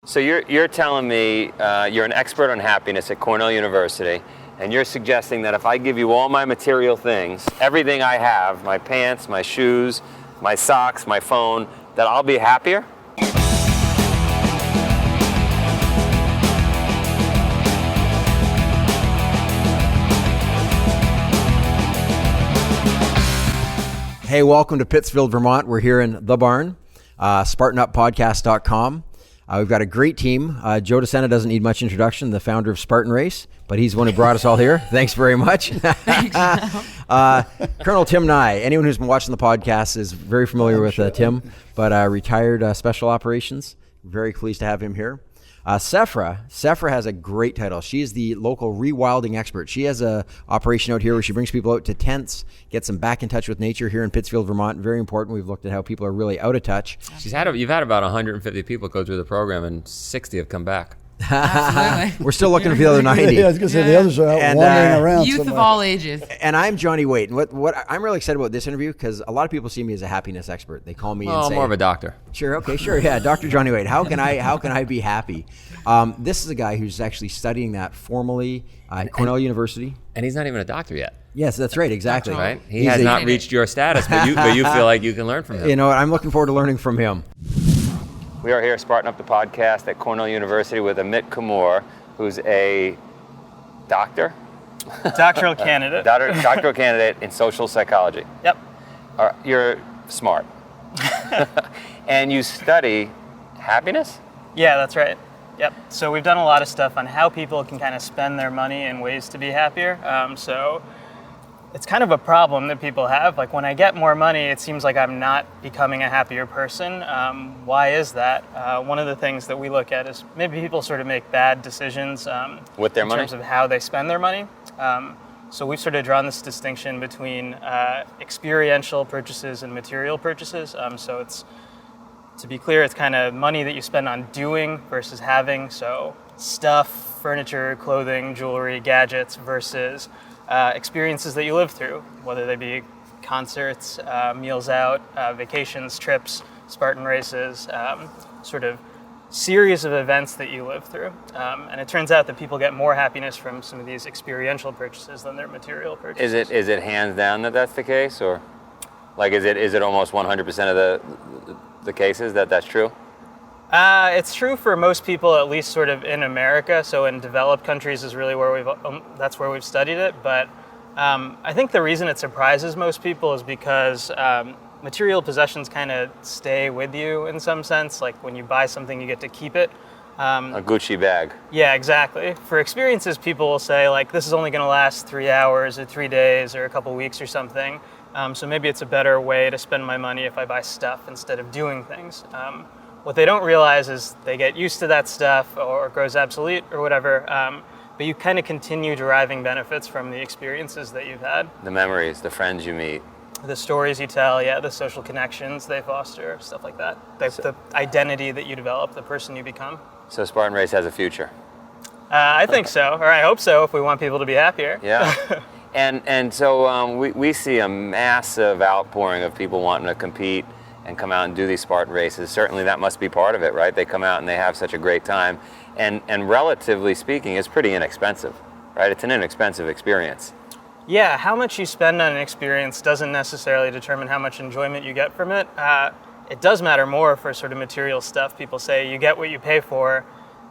So you're telling me you're an expert on happiness at Cornell University, and you're suggesting that if I give you all my material things, everything I have, my pants, my shoes, my socks, my phone, that I'll be happier? Hey, welcome to Pittsfield, Vermont. We're here in the barn, SpartanUpPodcast.com. We've got a great team. Joe Desena doesn't need much introduction, the founder of Spartan Race, but he's the one who brought us all here. Thanks very much. Thanks. Colonel Tim Nye. Anyone who's been watching the podcast is very familiar with Tim, but retired special operations. Very pleased to have him here. Sefra has a great title. She is the local rewilding expert. She has a operation out here where she brings people out to tents, gets them back in touch with nature here in Pittsfield, Vermont. Very important. We've looked at how people are really out of touch. You've had about 150 people go through the program, and 60 have come back. Absolutely. We're still looking for the other 90. Yeah, I was going to say the others are out wandering around. Youth somewhere. of all ages. And I'm Johnny Waite. And what I'm really excited about this interview, because a lot of people see me as a happiness expert. They call me and say, more of a doctor. Sure, yeah, Dr. Johnny Waite. How can I be happy? This is a guy who's actually studying that formally at Cornell University. And he's not even a doctor yet. Yes, that's right, exactly. Right? He has not reached your status, but you feel like you can learn from him. You know what? I'm looking forward to learning from him. We are here, Spartan Up the Podcast at Cornell University with Amit Kamoor, who's a doctor? Doctoral candidate. Doctoral candidate in social psychology. Yep. You're smart. And you study happiness? Yeah, that's right. Yep. So we've done a lot of stuff on how people can kind of spend their money in ways to be happier. So it's kind of a problem that people have. Like when I get more money, it seems like I'm not becoming a happier person. Why is that? One of the things that we look at is maybe people sort of make bad decisions with their money? In terms of how they spend their money. So we've sort of drawn this distinction between experiential purchases and material purchases. So it's, to be clear, it's kind of money that you spend on doing versus having. So stuff, furniture, clothing, jewelry, gadgets versus experiences that you live through, whether they be concerts, meals out, vacations, trips, Spartan races, sort of series of events that you live through. And it turns out that people get more happiness from some of these experiential purchases than their material purchases. Is it hands down that that's the case, or like is it almost 100% of the cases that's true? It's true for most people, at least sort of in America. So in developed countries is really where that's where we've studied it. But I think the reason it surprises most people is because material possessions kind of stay with you in some sense. Like when you buy something, you get to keep it. A Gucci bag. Yeah, exactly. For experiences, people will say like, this is only going to last 3 hours or 3 days or a couple weeks or something. So maybe it's a better way to spend my money if I buy stuff instead of doing things. What they don't realize is they get used to that stuff or it grows obsolete or whatever, but you kind of continue deriving benefits from the experiences that you've had. The memories, the friends you meet. The stories you tell, the social connections they foster, stuff like that. The identity that you develop, the person you become. So Spartan Race has a future? I think so, or I hope so if we want people to be happier. Yeah. And so we see a massive outpouring of people wanting to compete and come out and do these Spartan races. Certainly that must be part of it, right? They come out and they have such a great time. And relatively speaking, it's pretty inexpensive, right? It's an inexpensive experience. Yeah, how much you spend on an experience doesn't necessarily determine how much enjoyment you get from it. It does matter more for sort of material stuff. People say you get what you pay for.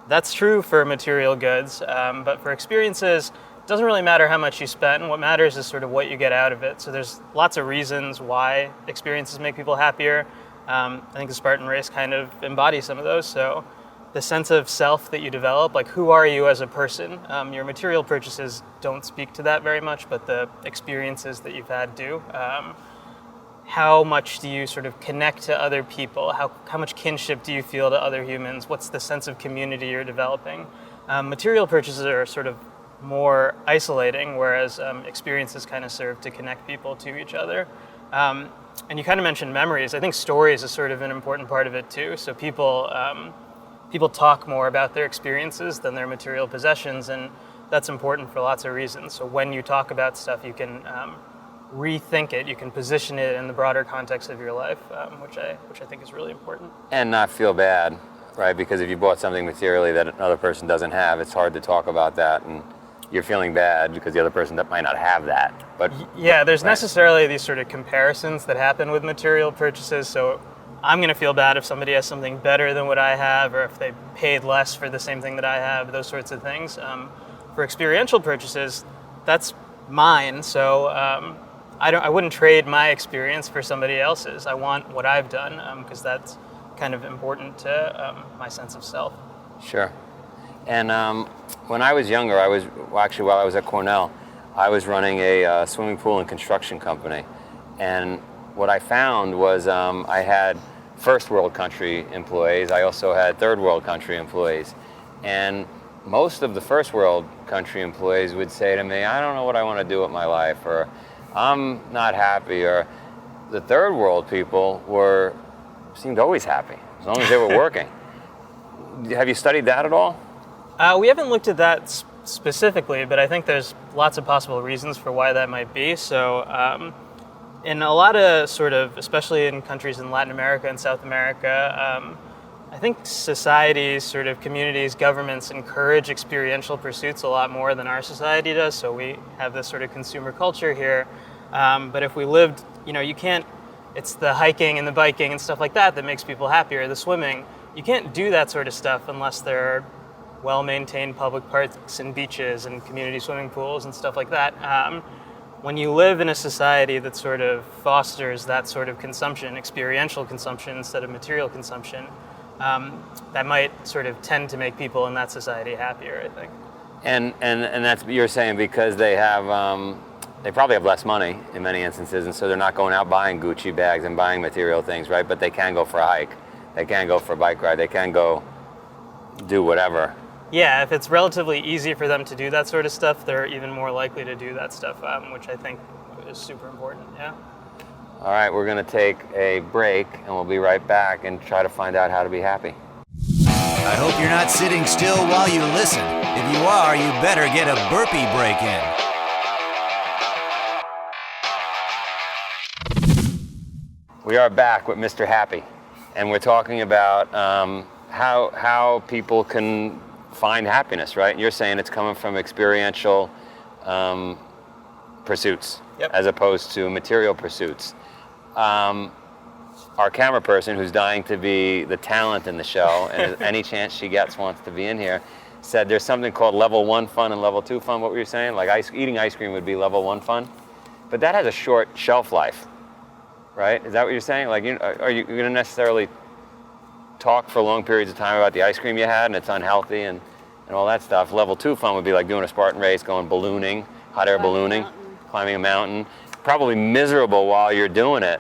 That's true for material goods, but for experiences, it doesn't really matter how much you spend. What matters is sort of what you get out of it. So there's lots of reasons why experiences make people happier. I think the Spartan Race kind of embodies some of those. So the sense of self that you develop, like who are you as a person? Your material purchases don't speak to that very much, but the experiences that you've had do. How much do you sort of connect to other people? How much kinship do you feel to other humans? What's the sense of community you're developing? Material purchases are sort of more isolating, whereas experiences kind of serve to connect people to each other. And you kind of mentioned memories. I think stories is sort of an important part of it too. So people talk more about their experiences than their material possessions, and that's important for lots of reasons. So when you talk about stuff, you can rethink it, you can position it in the broader context of your life, which I think is really important. And not feel bad right? Because if you bought something materially that another person doesn't have, it's hard to talk about that, and you're feeling bad because the other person that might not have that. But yeah, there's right. necessarily these sort of comparisons that happen with material purchases. So I'm going to feel bad if somebody has something better than what I have, or if they paid less for the same thing that I have, those sorts of things. For experiential purchases, that's mine. So I wouldn't trade my experience for somebody else's. I want what I've done because that's kind of important to my sense of self. Sure. And when I was younger, while I was at Cornell, I was running a swimming pool and construction company. And what I found was I had first world country employees. I also had third world country employees. And most of the first world country employees would say to me, I don't know what I want to do with my life, or I'm not happy, or the third world people seemed always happy, as long as they were working. Have you studied that at all? We haven't looked at that specifically, but I think there's lots of possible reasons for why that might be. So in a lot of especially in countries in Latin America and South America, I think societies, communities, governments encourage experiential pursuits a lot more than our society does. So we have this sort of consumer culture here. But if we lived, you can't, it's the hiking and the biking and stuff like that makes people happier, the swimming. You can't do that sort of stuff unless there are well-maintained public parks and beaches and community swimming pools and stuff like that. When you live in a society that sort of fosters that sort of consumption, experiential consumption instead of material consumption, that might sort of tend to make people in that society happier, I think. And that's what you're saying, because they probably have less money in many instances, and so they're not going out buying Gucci bags and buying material things, right? But they can go for a hike, they can go for a bike ride, they can go do whatever. Yeah, if it's relatively easy for them to do that sort of stuff, they're even more likely to do that stuff, which I think is super important, yeah. All right, we're going to take a break, and we'll be right back and try to find out how to be happy. I hope you're not sitting still while you listen. If you are, you better get a burpee break in. We are back with Mr. Happy, and we're talking about how people can find happiness, right? And you're saying it's coming from experiential pursuits, yep, as opposed to material pursuits. Our camera person, who's dying to be the talent in the show, and any chance she gets wants to be in here, said there's something called level 1 fun and level 2 fun. What were you saying? Like eating ice cream would be level 1 fun, but that has a short shelf life, right? Is that what you're saying? Like, are you going to necessarily talk for long periods of time about the ice cream you had and it's unhealthy and all that stuff? Level 2 fun would be like doing a Spartan race, going ballooning, hot air ballooning, climbing a mountain. Probably miserable while you're doing it,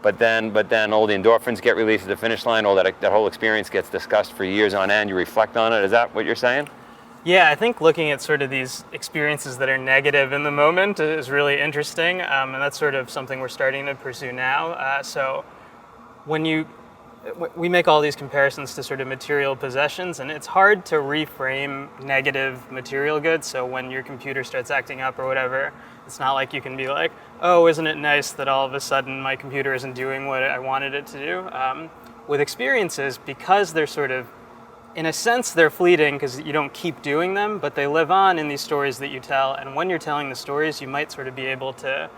but then all the endorphins get released at the finish line. All that whole experience gets discussed for years on end. You reflect on it. Is that what you're saying? Yeah, I think looking at sort of these experiences that are negative in the moment is really interesting, and that's sort of something we're starting to pursue now. So when we make all these comparisons to sort of material possessions, and it's hard to reframe negative material goods. So when your computer starts acting up or whatever, it's not like you can be like, oh, isn't it nice that all of a sudden my computer isn't doing what I wanted it to do? With experiences, because they're sort of, in a sense, they're fleeting because you don't keep doing them, but they live on in these stories that you tell. And when you're telling the stories, you might sort of be able to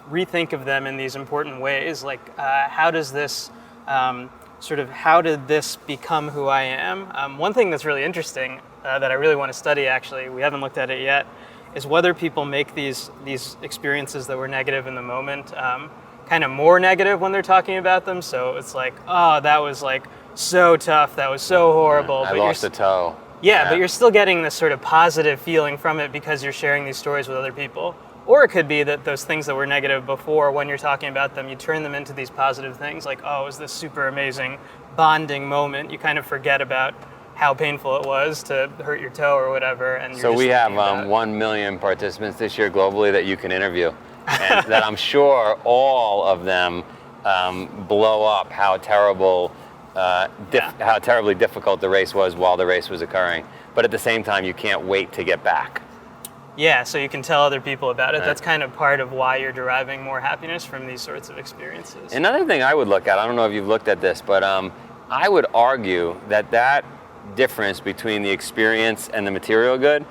rethink of them in these important ways. Like, how does this how did this become who I am? One thing that's really interesting that I really want to study, actually, we haven't looked at it yet, is whether people make these experiences that were negative in the moment kind of more negative when they're talking about them. So it's like, oh, that was like so tough, that was so horrible. I lost a toe. Yeah, but you're still getting this sort of positive feeling from it because you're sharing these stories with other people. Or it could be that those things that were negative before, when you're talking about them, you turn them into these positive things, like, oh, it was this super amazing bonding moment. You kind of forget about how painful it was to hurt your toe or whatever. And so we have 1 million participants this year globally that you can interview, and that I'm sure all of them blow up how terrible, how terribly difficult the race was while the race was occurring. But at the same time, you can't wait to get back. Yeah, so you can tell other people about it. Right. That's kind of part of why you're deriving more happiness from these sorts of experiences. Another thing I would look at, I don't know if you've looked at this, but I would argue that that difference between the experience and the material good,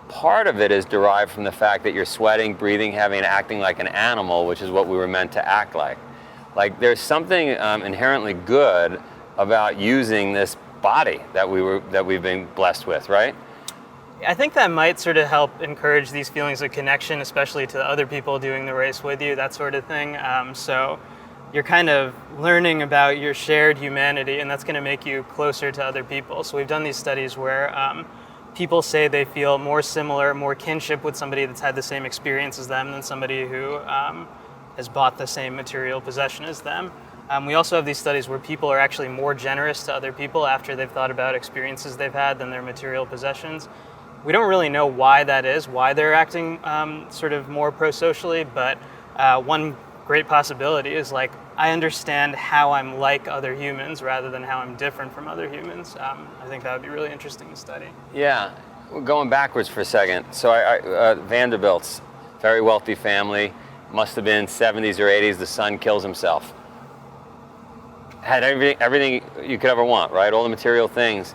part of it is derived from the fact that you're sweating, breathing heavy, and acting like an animal, which is what we were meant to act like. Like there's something inherently good about using this body that we've been blessed with, right? I think that might sort of help encourage these feelings of connection, especially to the other people doing the race with you, that sort of thing. So you're kind of learning about your shared humanity, and that's going to make you closer to other people. So we've done these studies where people say they feel more similar, more kinship with somebody that's had the same experience as them than somebody who has bought the same material possession as them. We also have these studies where people are actually more generous to other people after they've thought about experiences they've had than their material possessions. We don't really know why that is, why they're acting sort of more pro-socially, but one great possibility is like, I understand how I'm like other humans rather than how I'm different from other humans. I think that would be really interesting to study. Yeah, going backwards for a second. So Vanderbilt's, very wealthy family, must have been 70s or 80s, the son kills himself. Had everything you could ever want, right? All the material things.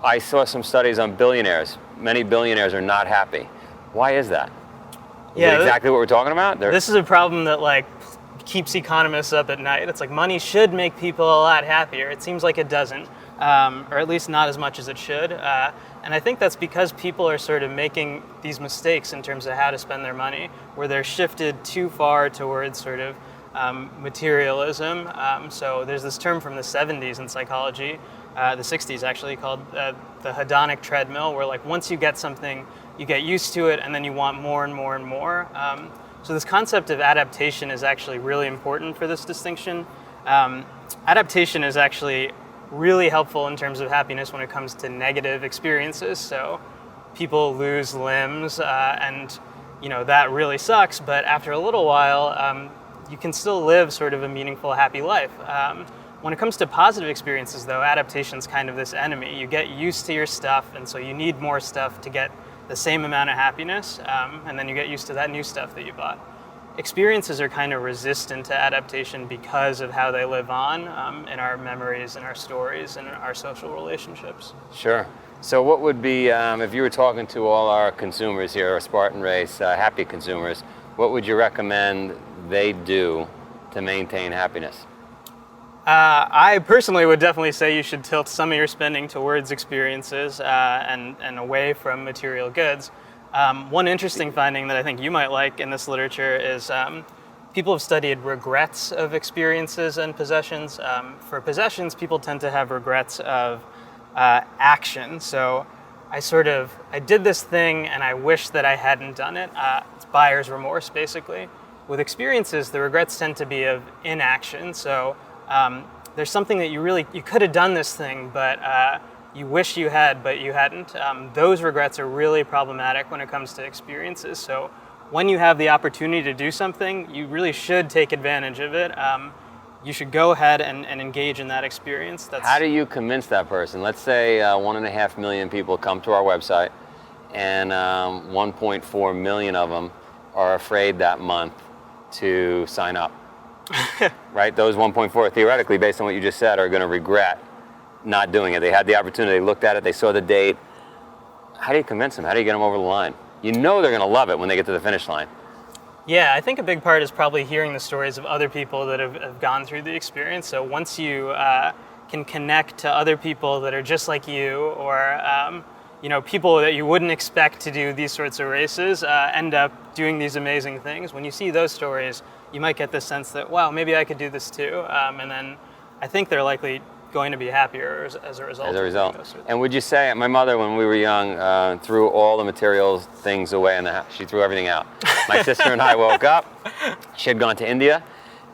I saw some studies on billionaires. Many billionaires are not happy. Why is that? Is it exactly what we're talking about? This is a problem that like keeps economists up at night. It's like money should make people a lot happier. It seems like it doesn't, or at least not as much as it should. And I think that's because people are sort of making these mistakes in terms of how to spend their money, where they're shifted too far towards sort of materialism. So there's this term from the 70s in psychology, the 60s actually, called the hedonic treadmill, where like once you get something, you get used to it and then you want more and more and more. So this concept of adaptation is actually really important for this distinction. Adaptation is actually really helpful in terms of happiness when it comes to negative experiences. So people lose limbs and that really sucks, but after a little while, you can still live sort of a meaningful, happy life. When it comes to positive experiences, though, adaptation's kind of this enemy. You get used to your stuff, and so you need more stuff to get the same amount of happiness, and then you get used to that new stuff that you bought. Experiences are kind of resistant to adaptation because of how they live on in our memories and our stories and our social relationships. Sure. So what would be, if you were talking to all our consumers here, our Spartan Race, happy consumers, what would you recommend they do to maintain happiness? I personally would definitely say you should tilt some of your spending towards experiences and away from material goods. One interesting finding that I think you might like in this literature is people have studied regrets of experiences and possessions. For possessions, people tend to have regrets of action. So I did this thing and I wish that I hadn't done it. It's buyer's remorse, basically. With experiences, the regrets tend to be of inaction. So there's something that you could have done this thing, but you wish you had, but you hadn't. Those regrets are really problematic when it comes to experiences. So when you have the opportunity to do something, you really should take advantage of it. You should go ahead and engage in that experience. How do you convince that person? Let's say 1.5 million people come to our website, and 1.4 million of them are afraid that month to sign up. Right? Those 1.4, theoretically, based on what you just said, are going to regret not doing it. They had the opportunity, they looked at it, they saw the date. How do you convince them? How do you get them over the line? You know they're going to love it when they get to the finish line. Yeah, I think a big part is probably hearing the stories of other people that have gone through the experience. So once you can connect to other people that are just like you, or people that you wouldn't expect to do these sorts of races end up doing these amazing things. When you see those stories, you might get this sense that, wow, maybe I could do this too. And then I think they're likely going to be happier as a result. And would you say, my mother, when we were young, threw all the material things away in the house. She threw everything out. My sister and I woke up. She had gone to India,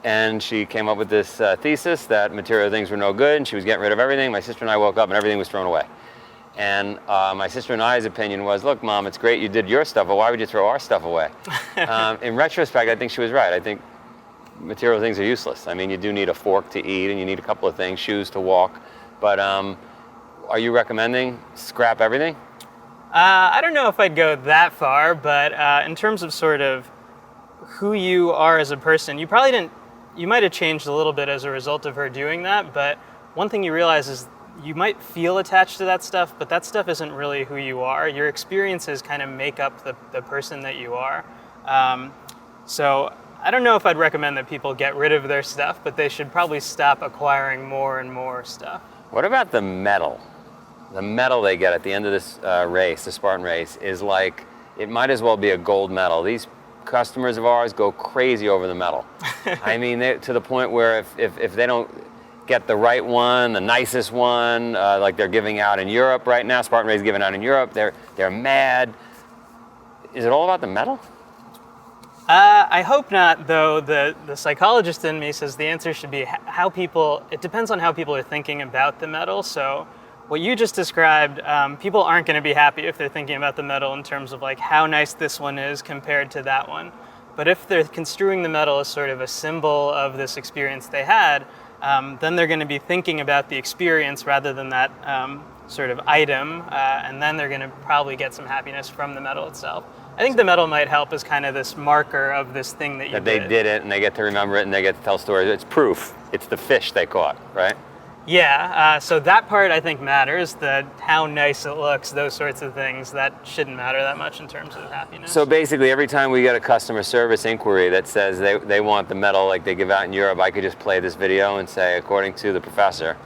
and she came up with this thesis that material things were no good, and she was getting rid of everything. My sister and I woke up, and everything was thrown away. And my sister and I's opinion was, look, Mom, it's great you did your stuff, but why would you throw our stuff away? In retrospect, I think she was right. I think material things are useless. I mean, you do need a fork to eat, and you need a couple of things, shoes to walk. But are you recommending scrap everything? I don't know if I'd go that far, but in terms of sort of who you are as a person, you might have changed a little bit as a result of her doing that, but one thing you realize is you might feel attached to that stuff, but that stuff isn't really who you are. Your experiences kind of make up the person that you are. So I don't know if I'd recommend that people get rid of their stuff, but they should probably stop acquiring more and more stuff. What about the medal? The medal they get at the end of this race, the Spartan race, is like, it might as well be a gold medal. These customers of ours go crazy over the medal. I mean, to the point where if they don't get the right one, the nicest one, like they're giving out in Europe right now, Spartan race is giving out in Europe, they're mad. Is it all about the medal? I hope not, though. The psychologist in me says the answer should be it depends on how people are thinking about the medal. So what you just described, people aren't going to be happy if they're thinking about the medal in terms of like how nice this one is compared to that one. But if they're construing the medal as sort of a symbol of this experience they had, then they're going to be thinking about the experience rather than that sort of item, and then they're going to probably get some happiness from the medal itself. I think the medal might help as kind of this marker of this thing that you did. That they did it, and they get to remember it, and they get to tell stories. It's proof. It's the fish they caught, right? Yeah, so that part I think matters, how nice it looks, those sorts of things, that shouldn't matter that much in terms of happiness. So basically every time we get a customer service inquiry that says they want the medal like they give out in Europe, I could just play this video and say, according to the professor,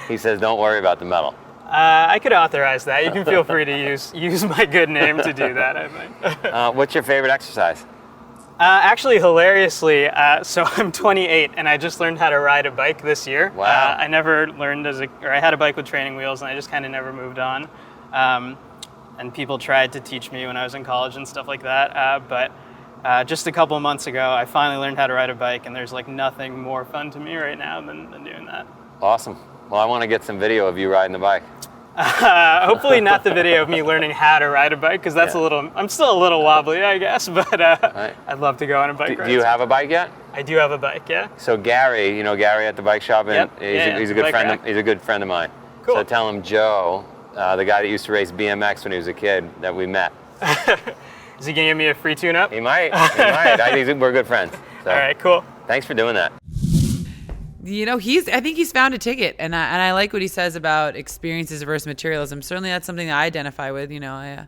he says, don't worry about the medal. I could authorize that. You can feel free to use my good name to do that, I think. What's your favorite exercise? Actually, hilariously, so I'm 28 and I just learned how to ride a bike this year. Wow. I never learned I had a bike with training wheels and I just kind of never moved on. And people tried to teach me when I was in college and stuff like that. But just a couple months ago, I finally learned how to ride a bike, and there's like nothing more fun to me right now than doing that. Awesome. Well, I want to get some video of you riding the bike. Hopefully not the video of me learning how to ride a bike, because that's I'm still a little wobbly, I guess, but right. I'd love to go on a bike ride. Do you have a bike yet? I do have a bike, yeah. So Gary, Gary at the bike shop, and Yep. he's a good friend. He's a good friend of mine. Cool. So tell him Joe, the guy that used to race BMX when he was a kid, that we met. Is he gonna give me a free tune-up? He might. I think we're good friends. So, all right, cool. Thanks for doing that. I think he's found a ticket, and I like what he says about experiences versus materialism. Certainly, that's something that I identify with. I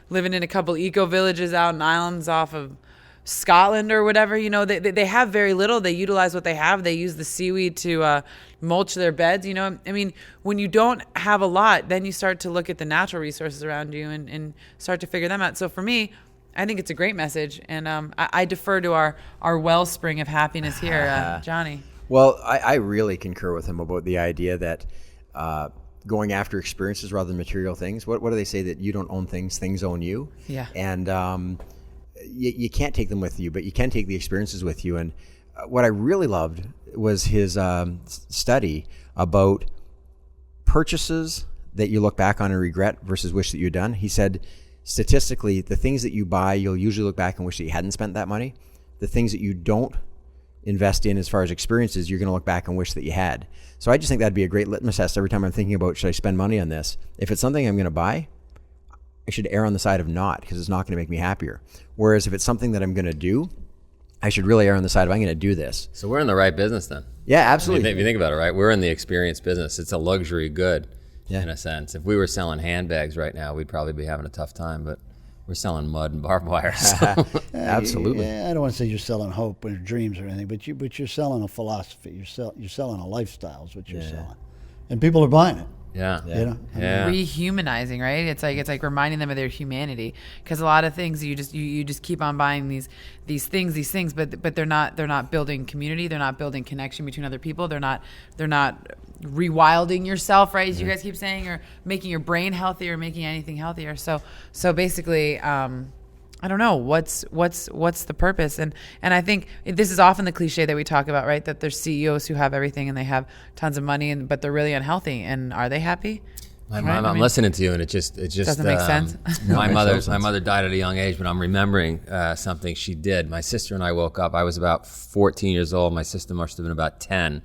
living in a couple eco villages out in islands off of Scotland or whatever. They have very little. They utilize what they have. They use the seaweed to mulch their beds. I mean, when you don't have a lot, then you start to look at the natural resources around you and start to figure them out. So for me, I think it's a great message, and I defer to our wellspring of happiness here, Johnny. Well, I really concur with him about the idea that going after experiences rather than material things. What do they say? That you don't own things, things own you? Yeah. And you can't take them with you, but you can take the experiences with you. And what I really loved was his study about purchases that you look back on and regret versus wish that you'd done. He said, statistically, the things that you buy, you'll usually look back and wish that you hadn't spent that money. The things that you don't invest in as far as experiences, you're going to look back and wish that you had. So I just think that'd be a great litmus test every time I'm thinking about, should I spend money on this? If it's something I'm going to buy, I should err on the side of not, because it's not going to make me happier. Whereas if it's something that I'm going to do, I should really err on the side of I'm going to do this. So we're in the right business then. Yeah, absolutely. If you think about it, right? We're in the experience business. It's a luxury good in a sense. If we were selling handbags right now, we'd probably be having a tough time, but we're selling mud and barbed wire. So. Absolutely. Yeah, I don't want to say you're selling hope or dreams or anything, but you're selling a philosophy. You're selling a lifestyle is what you're selling, and people are buying it. Yeah. Rehumanizing, right? It's like reminding them of their humanity, because a lot of things you just keep on buying these things, but they're not building community. They're not building connection between other people. They're not rewilding yourself, right? As you guys keep saying, or making your brain healthier, or making anything healthier. So basically, I don't know what's the purpose, and I think this is often the cliche that we talk about, right? That there's CEOs who have everything and they have tons of money, but they're really unhealthy. And are they happy? I'm listening to you, and it just doesn't make sense. My mother died at a young age, but I'm remembering something she did. My sister and I woke up. I was about 14 years old. My sister must have been about 10,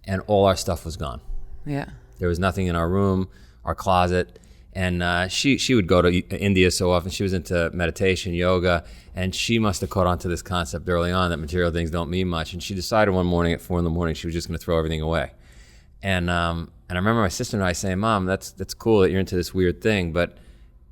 and all our stuff was gone. Yeah, there was nothing in our room, our closet. And she would go to India so often. She was into meditation, yoga, and she must have caught on to this concept early on that material things don't mean much. And she decided one morning at 4 a.m. she was just going to throw everything away. And I remember my sister and I saying, Mom, that's cool that you're into this weird thing, but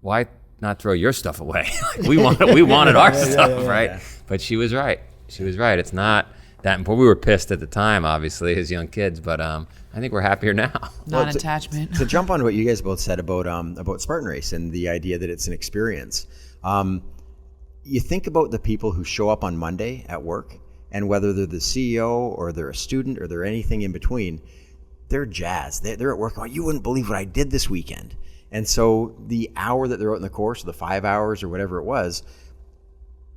why not throw your stuff away? Like, we wanted our stuff, right? Yeah. But she was right. It's not that important. We were pissed at the time, obviously, as young kids, but I think we're happier now. Non-attachment. To jump on what you guys both said about Spartan Race and the idea that it's an experience, you think about the people who show up on Monday at work, and whether they're the CEO or they're a student or they're anything in between, they're jazzed. They're at work going, you wouldn't believe what I did this weekend. And so the hour that they're out in the course, or the 5 hours or whatever it was,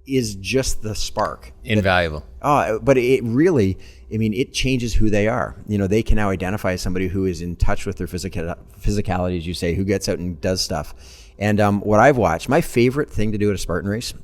is just the spark. Invaluable. But it really, it changes who they are. They can now identify as somebody who is in touch with their physicality, as you say, who gets out and does stuff. And what I've watched, my favorite thing to do at a Spartan race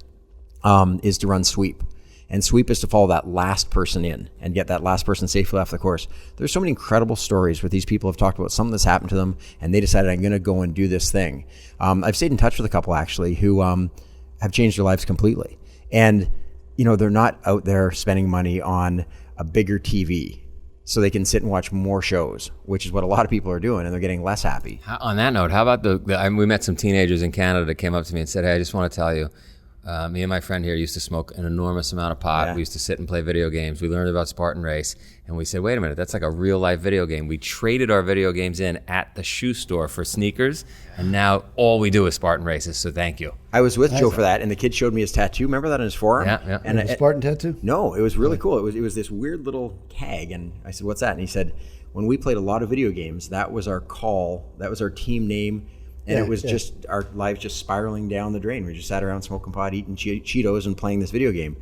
is to run sweep. And sweep is to follow that last person in and get that last person safely off the course. There's so many incredible stories where these people have talked about something that's happened to them, and they decided, I'm going to go and do this thing. I've stayed in touch with a couple, actually, who have changed their lives completely. And, they're not out there spending money on a bigger TV so they can sit and watch more shows, which is what a lot of people are doing, and they're getting less happy. On that note, how about we met some teenagers in Canada that came up to me and said, hey, I just want to tell you, me and my friend here used to smoke an enormous amount of pot. Yeah. We used to sit and play video games. We learned about Spartan Race, and we said, wait a minute, that's like a real life video game. We traded our video games in at the shoe store for sneakers, and now all we do is Spartan Races, so thank you. I was with Joe for that, and the kid showed me his tattoo. Remember that on his forearm? Yeah. And a Spartan tattoo? No, it was really cool. It was this weird little tag, and I said, what's that? And he said, when we played a lot of video games, that was our call, that was our team name. And it was just our lives just spiraling down the drain. We just sat around smoking pot, eating Cheetos, and playing this video game.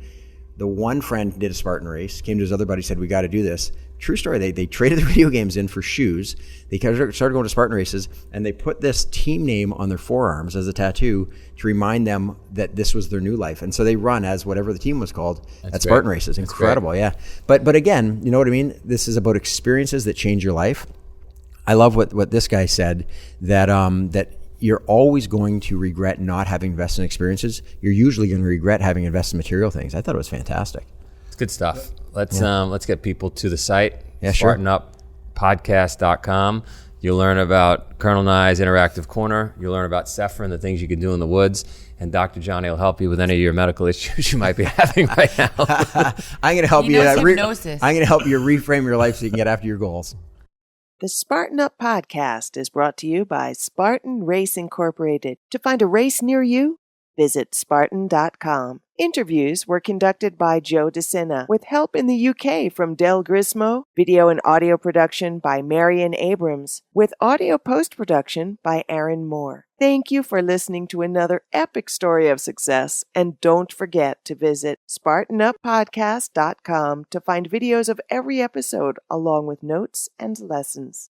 The one friend did a Spartan race, came to his other buddy, said, we got to do this. True story, they traded the video games in for shoes. They started going to Spartan races, and they put this team name on their forearms as a tattoo to remind them that this was their new life. And so they run as whatever the team was called at Spartan races. Incredible, yeah. But again, you know what I mean? This is about experiences that change your life. I love what this guy said, that you're always going to regret not having invested in experiences. You're usually going to regret having invested in material things. I thought it was fantastic. It's good stuff. Let's get people to the site, SpartanUpPodcast.com. You'll learn about Colonel Nye's Interactive Corner. You'll learn about Sefra and the things you can do in the woods. And Dr. Johnny will help you with any of your medical issues you might be having right now. I'm going to help you. Hypnosis. I'm going to help you reframe your life so you can get after your goals. The Spartan Up podcast is brought to you by Spartan Race Incorporated. To find a race near you, visit Spartan.com. Interviews were conducted by Joe Desena with help in the UK from Del Grismo, video and audio production by Marion Abrams, with audio post-production by Aaron Moore. Thank you for listening to another epic story of success, and don't forget to visit SpartanUpPodcast.com to find videos of every episode along with notes and lessons.